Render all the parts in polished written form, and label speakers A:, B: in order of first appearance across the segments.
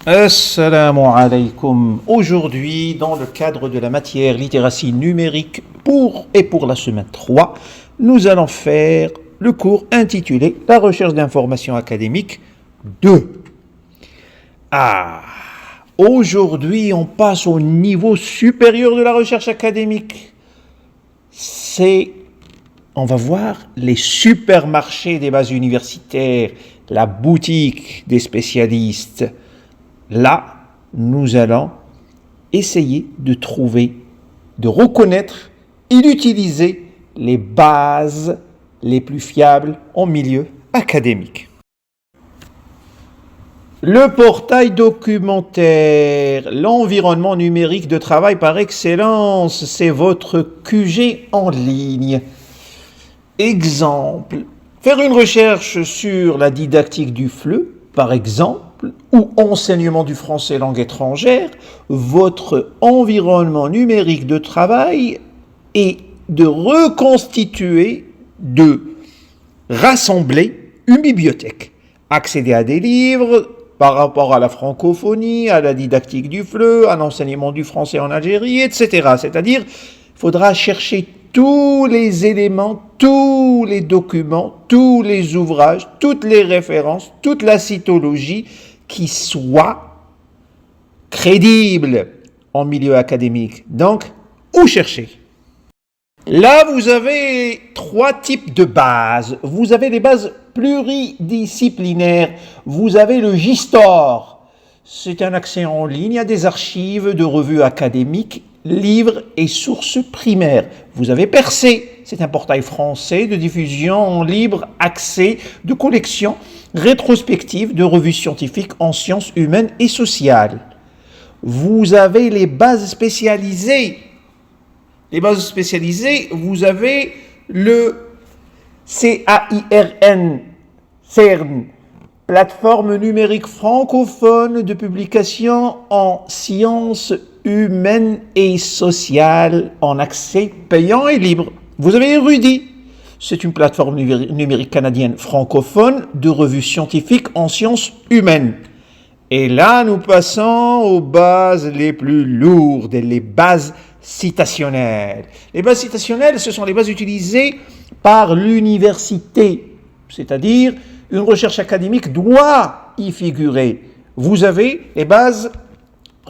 A: Assalamu alaikum. Aujourd'hui, dans le cadre de la matière littératie numérique pour la semaine 3, nous allons faire le cours intitulé La recherche d'informations académiques 2. Aujourd'hui, on passe au niveau supérieur de la recherche académique. On va voir les supermarchés des bases universitaires, la boutique des spécialistes. Là, nous allons essayer de trouver, de reconnaître et d'utiliser les bases les plus fiables en milieu académique. Le portail documentaire, l'environnement numérique de travail par excellence, c'est votre QG en ligne. Exemple, faire une recherche sur la didactique du FLE, par exemple, ou enseignement du français langue étrangère, votre environnement numérique de travail est de reconstituer, de rassembler une bibliothèque, accéder à des livres par rapport à la francophonie, à la didactique du FLE, à l'enseignement du français en Algérie, etc. C'est-à-dire, il faudra chercher tous les éléments, tous les documents, tous les ouvrages, toutes les références, toute la cytologie qui soit crédible en milieu académique. Donc, où chercher? Là, vous avez 3 types de bases. Vous avez les bases pluridisciplinaires. Vous avez le JSTOR. C'est un accès en ligne à des archives de revues académiques, livres et sources primaires. Vous avez Percé. C'est un portail français de diffusion en libre accès de collections rétrospectives de revues scientifiques en sciences humaines et sociales. Vous avez les bases spécialisées. Les bases spécialisées, vous avez le CAIRN, plateforme numérique francophone de publication en sciences humaines et sociales en accès payant et libre. Vous avez Érudit, c'est une plateforme numérique canadienne francophone de revues scientifiques en sciences humaines. Et là, nous passons aux bases les plus lourdes, les bases citationnelles. Les bases citationnelles, ce sont les bases utilisées par l'université, c'est-à-dire une recherche académique doit y figurer. Vous avez les bases,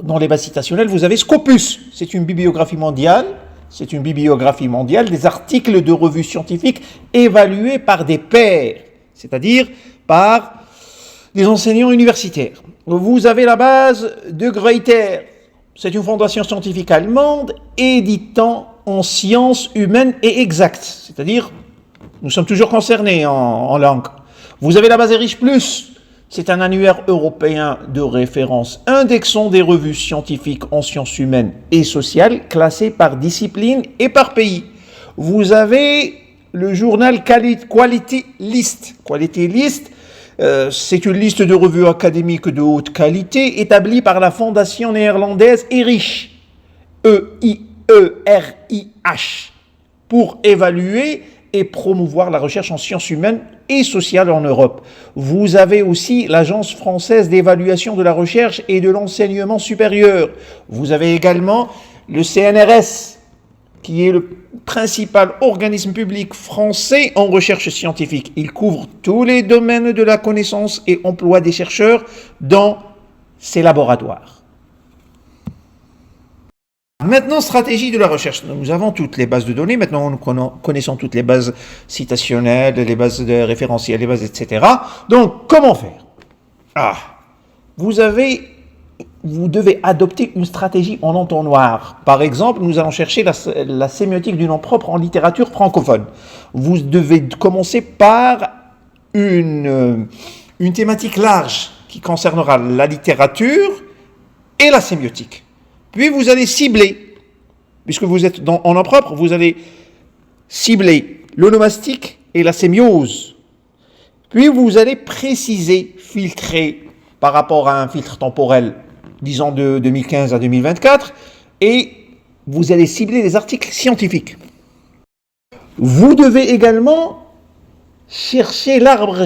A: dans les bases citationnelles, vous avez Scopus, c'est une bibliographie mondiale. C'est une bibliographie mondiale des articles de revues scientifiques évalués par des pairs, c'est-à-dire par des enseignants universitaires. Vous avez la base de Gruyter, c'est une fondation scientifique allemande éditant en sciences humaines et exactes, c'est-à-dire nous sommes toujours concernés en langue. Vous avez la base Erich Plus, c'est un annuaire européen de référence indexant des revues scientifiques en sciences humaines et sociales classées par discipline et par pays. Vous avez le journal Quality List. Quality List, c'est une liste de revues académiques de haute qualité établie par la fondation néerlandaise Erich, E-I-E-R-I-H, pour évaluer et promouvoir la recherche en sciences humaines et sociales en Europe. Vous avez aussi l'Agence française d'évaluation de la recherche et de l'enseignement supérieur. Vous avez également le CNRS, qui est le principal organisme public français en recherche scientifique. Il couvre tous les domaines de la connaissance et emploie des chercheurs dans ses laboratoires. Maintenant, stratégie de la recherche. Nous avons toutes les bases de données. Maintenant, nous connaissons toutes les bases citationnelles, les bases de référentiels, les bases, etc. Donc, comment faire? Vous devez adopter une stratégie en entonnoir. Par exemple, nous allons chercher la sémiotique du nom propre en littérature francophone. Vous devez commencer par une thématique large qui concernera la littérature et la sémiotique. Puis vous allez cibler, puisque vous êtes en nom propre, vous allez cibler l'onomastique et la sémiose. Puis vous allez préciser, filtrer par rapport à un filtre temporel, disons de 2015 à 2024, et vous allez cibler les articles scientifiques. Vous devez également chercher l'arbre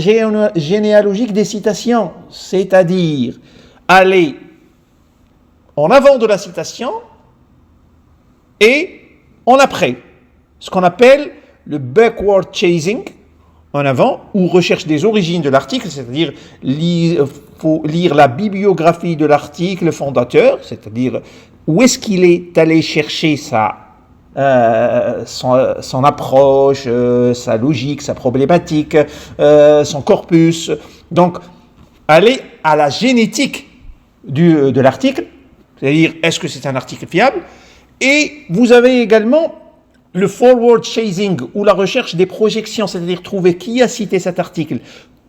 A: généalogique des citations, c'est-à-dire aller en avant de la citation et en après. Ce qu'on appelle le backward chasing, en avant, ou recherche des origines de l'article, c'est-à-dire faut lire la bibliographie de l'article fondateur, c'est-à-dire où est-ce qu'il est allé chercher son approche, sa logique, sa problématique, son corpus. Donc, aller à la génétique de l'article, c'est-à-dire est-ce que c'est un article fiable, et vous avez également le forward chasing, ou la recherche des projections, c'est-à-dire trouver qui a cité cet article.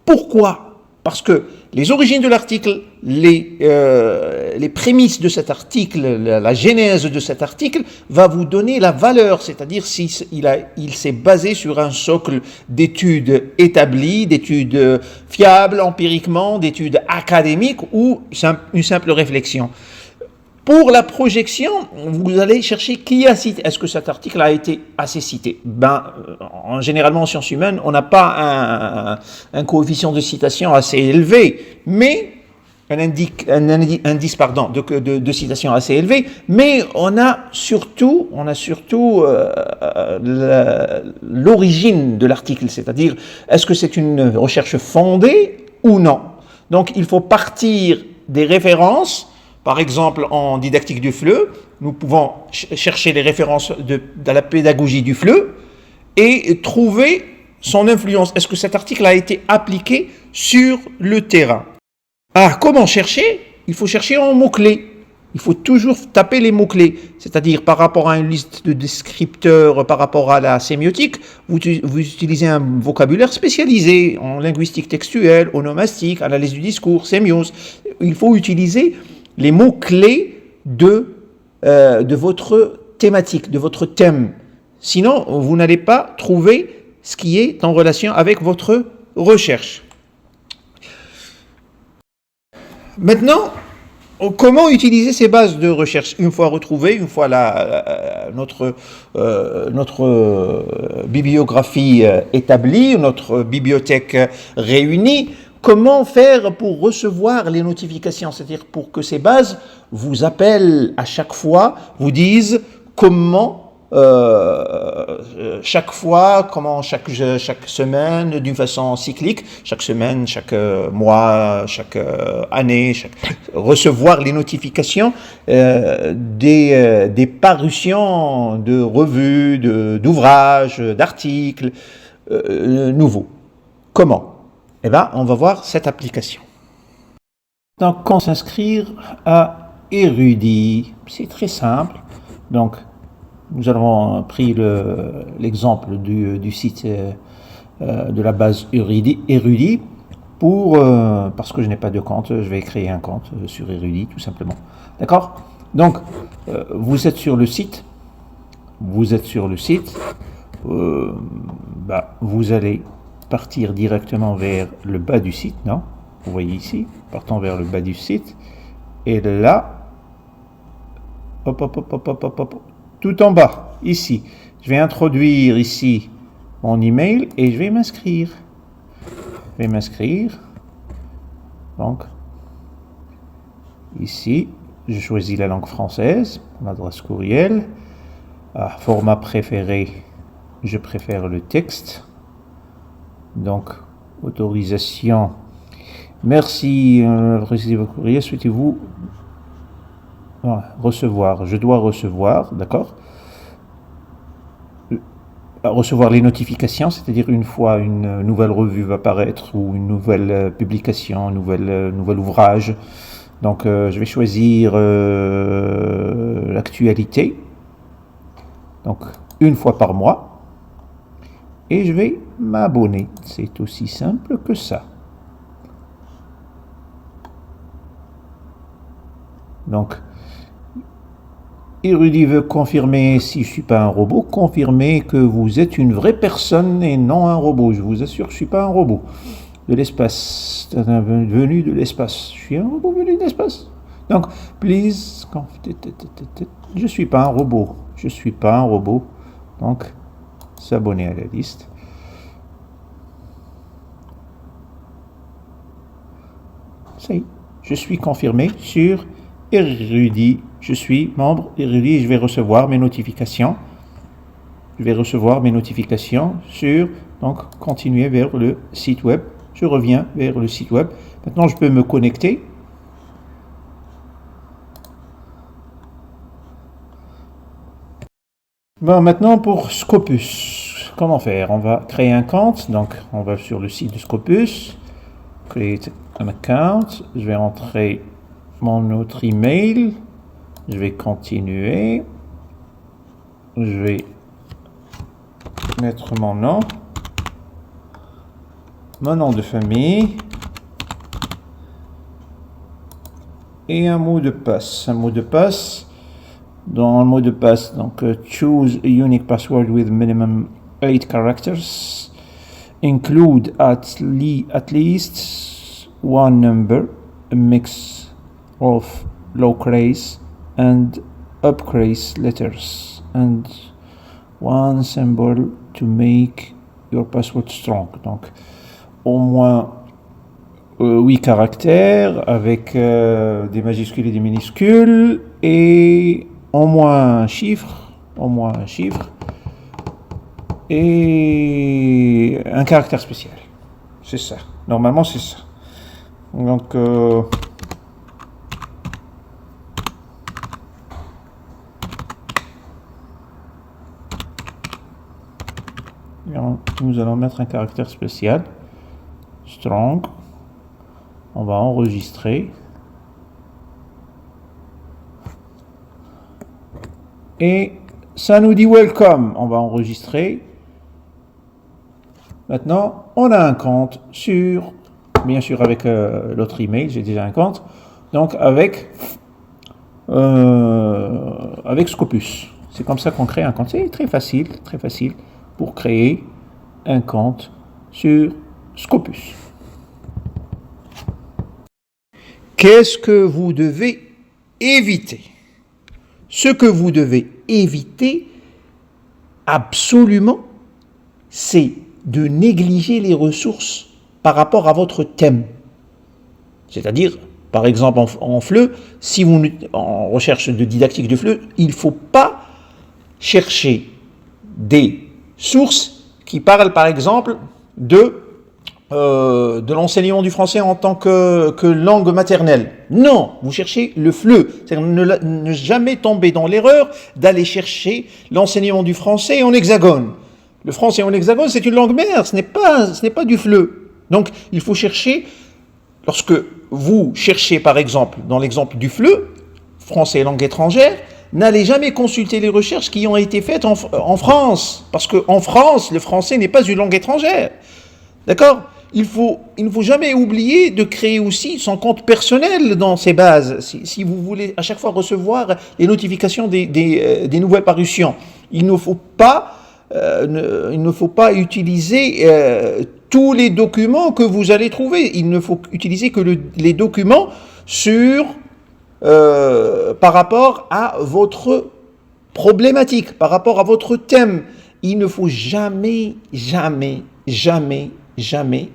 A: Pourquoi ? Parce que les origines de l'article, les prémices de cet article, la genèse de cet article, va vous donner la valeur, c'est-à-dire s'il s'est basé sur un socle d'études établies, d'études fiables empiriquement, d'études académiques ou une simple réflexion. Pour la projection, vous allez chercher qui a cité. Est-ce que cet article a été assez cité ? Généralement en sciences humaines, on n'a pas un coefficient de citation assez élevé, mais un indice de citation assez élevé, mais on a surtout l'origine de l'article, c'est-à-dire est-ce que c'est une recherche fondée ou non. Donc il faut partir des références. Par exemple, en didactique du FLE, nous pouvons chercher les références de la pédagogie du FLE et trouver son influence. Est-ce que cet article a été appliqué sur le terrain ? Alors, comment chercher ? Il faut chercher en mots-clés. Il faut toujours taper les mots-clés, c'est-à-dire par rapport à une liste de descripteurs, par rapport à la sémiotique, vous utilisez un vocabulaire spécialisé en linguistique textuelle, onomastique, analyse du discours, sémiose. Il faut utiliser les mots-clés de votre thématique, de votre thème. Sinon, vous n'allez pas trouver ce qui est en relation avec votre recherche. Maintenant, comment utiliser ces bases de recherche une fois retrouvées, une fois notre bibliographie établie, notre bibliothèque réunie? Comment faire pour recevoir les notifications, c'est-à-dire pour que ces bases vous appellent à chaque fois, vous disent comment chaque semaine, d'une façon cyclique, chaque semaine, chaque mois, chaque année, recevoir les notifications des parutions de revues, d'ouvrages, d'articles nouveaux. Comment ? Eh bien, on va voir cette application. Donc, on s'inscrire à Érudit. C'est très simple. Donc, nous avons pris l'exemple du site de la base Érudit parce que je n'ai pas de compte, je vais créer un compte sur Érudit, tout simplement. D'accord ? Donc, vous êtes sur le site. Vous allez partir directement vers le bas du site, non ? Vous voyez ici, partons vers le bas du site, et là, tout en bas, ici, je vais introduire ici mon email et je vais m'inscrire. Donc, ici, je choisis la langue française, l'adresse courriel, format préféré, je préfère le texte. Donc, autorisation. Merci, précisez votre courrier. Souhaitez-vous recevoir ? Je dois recevoir, d'accord ? Recevoir les notifications, c'est-à-dire une fois une nouvelle revue va paraître ou une nouvelle publication, un nouvel ouvrage. Donc, je vais choisir l'actualité. Donc, une fois par mois. Et je vais m'abonner. C'est aussi simple que ça. Donc, Érudit veut confirmer, si je ne suis pas un robot, confirmer que vous êtes une vraie personne et non un robot. Je vous assure que je ne suis pas un robot. De l'espace. Venu de l'espace. Je suis un robot venu de l'espace. Donc, please. Je ne suis pas un robot. Donc, s'abonner à la liste. Ça y est, je suis confirmé sur Érudit. Je suis membre Érudit et je vais recevoir mes notifications. Je vais recevoir mes notifications sur, donc, continuer vers le site web. Je reviens vers le site web. Maintenant, je peux me connecter. Bon, maintenant pour Scopus, comment faire? On va créer un compte, donc on va sur le site de Scopus, create an account, je vais entrer mon autre email, je vais continuer, je vais mettre mon nom de famille et un mot de passe. Dans le mot de passe, donc choose a unique password with minimum 8 characters. Include at least one number, a mix of lowercase and uppercase letters, and one symbol to make your password strong. Donc, au moins 8 caractères avec des majuscules et des minuscules et au moins un chiffre et un caractère spécial. C'est ça. Normalement, c'est ça. Donc, nous allons mettre un caractère spécial. Strong. On va enregistrer. Et ça nous dit welcome. On va enregistrer. Maintenant, on a un compte sur, bien sûr avec l'autre email, j'ai déjà un compte. Donc avec Scopus. C'est comme ça qu'on crée un compte. C'est très facile pour créer un compte sur Scopus. Qu'est-ce que vous devez éviter? Ce que vous devez éviter absolument, c'est de négliger les ressources par rapport à votre thème. C'est-à-dire, par exemple en FLE, si vous en recherche de didactique de FLE, il ne faut pas chercher des sources qui parlent par exemple de l'enseignement du français en tant que langue maternelle. Non, vous cherchez le FLE. C'est-à-dire ne jamais tomber dans l'erreur d'aller chercher l'enseignement du français en hexagone. Le français en hexagone, c'est une langue mère, ce n'est pas du FLE. Donc, il faut chercher, lorsque vous cherchez par exemple, dans l'exemple du FLE, français et langue étrangère, n'allez jamais consulter les recherches qui ont été faites en France, parce qu'en France, le français n'est pas une langue étrangère. D'accord ? Il ne faut jamais oublier de créer aussi son compte personnel dans ces bases, si vous voulez à chaque fois recevoir les notifications des nouvelles parutions. Il ne faut pas utiliser tous les documents que vous allez trouver. Il ne faut utiliser que les documents par rapport à votre problématique, par rapport à votre thème. Il ne faut jamais,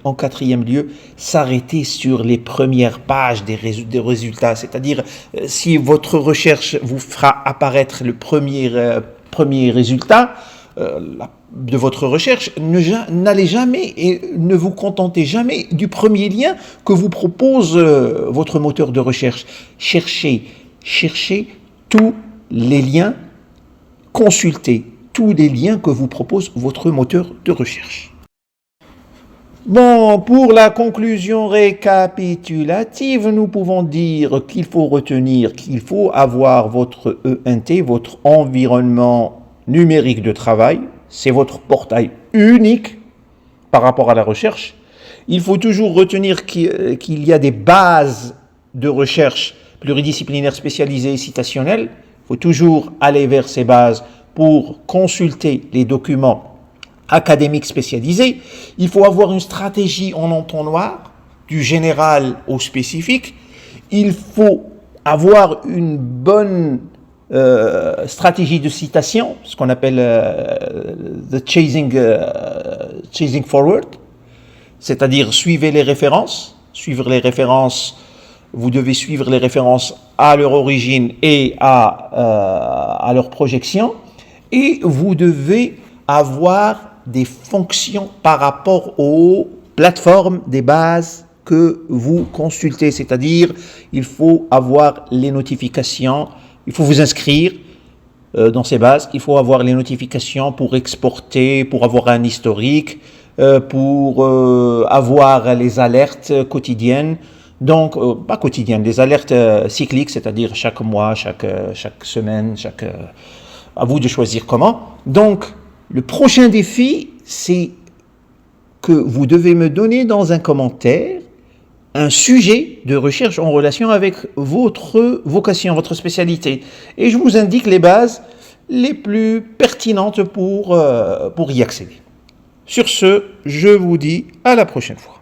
A: en quatrième lieu, s'arrêter sur les premières pages des résultats. C'est-à-dire, si votre recherche vous fera apparaître le premier résultat de votre recherche, n'allez jamais et ne vous contentez jamais du premier lien que vous propose votre moteur de recherche. Cherchez tous les liens, consultez tous les liens que vous propose votre moteur de recherche. Bon, pour la conclusion récapitulative, nous pouvons dire qu'il faut retenir qu'il faut avoir votre ENT, votre environnement numérique de travail. C'est votre portail unique par rapport à la recherche. Il faut toujours retenir qu'il y a des bases de recherche pluridisciplinaires spécialisées et citationnelles. Il faut toujours aller vers ces bases pour consulter les documents académiques spécialisés. Il faut avoir une stratégie en entonnoir, du général au spécifique. Il faut avoir une bonne stratégie de citation, ce qu'on appelle the chasing forward, c'est-à-dire suivre les références vous devez suivre les références à leur origine et à leur projection, et vous devez avoir des fonctions par rapport aux plateformes des bases que vous consultez, c'est-à-dire il faut avoir les notifications, il faut vous inscrire dans ces bases, il faut avoir les notifications pour exporter, pour avoir un historique, pour avoir les alertes quotidiennes, donc pas quotidiennes, des alertes cycliques, c'est-à-dire chaque mois, chaque semaine, à vous de choisir comment. Donc le prochain défi, c'est que vous devez me donner dans un commentaire un sujet de recherche en relation avec votre vocation, votre spécialité. Et je vous indique les bases les plus pertinentes pour y accéder. Sur ce, je vous dis à la prochaine fois.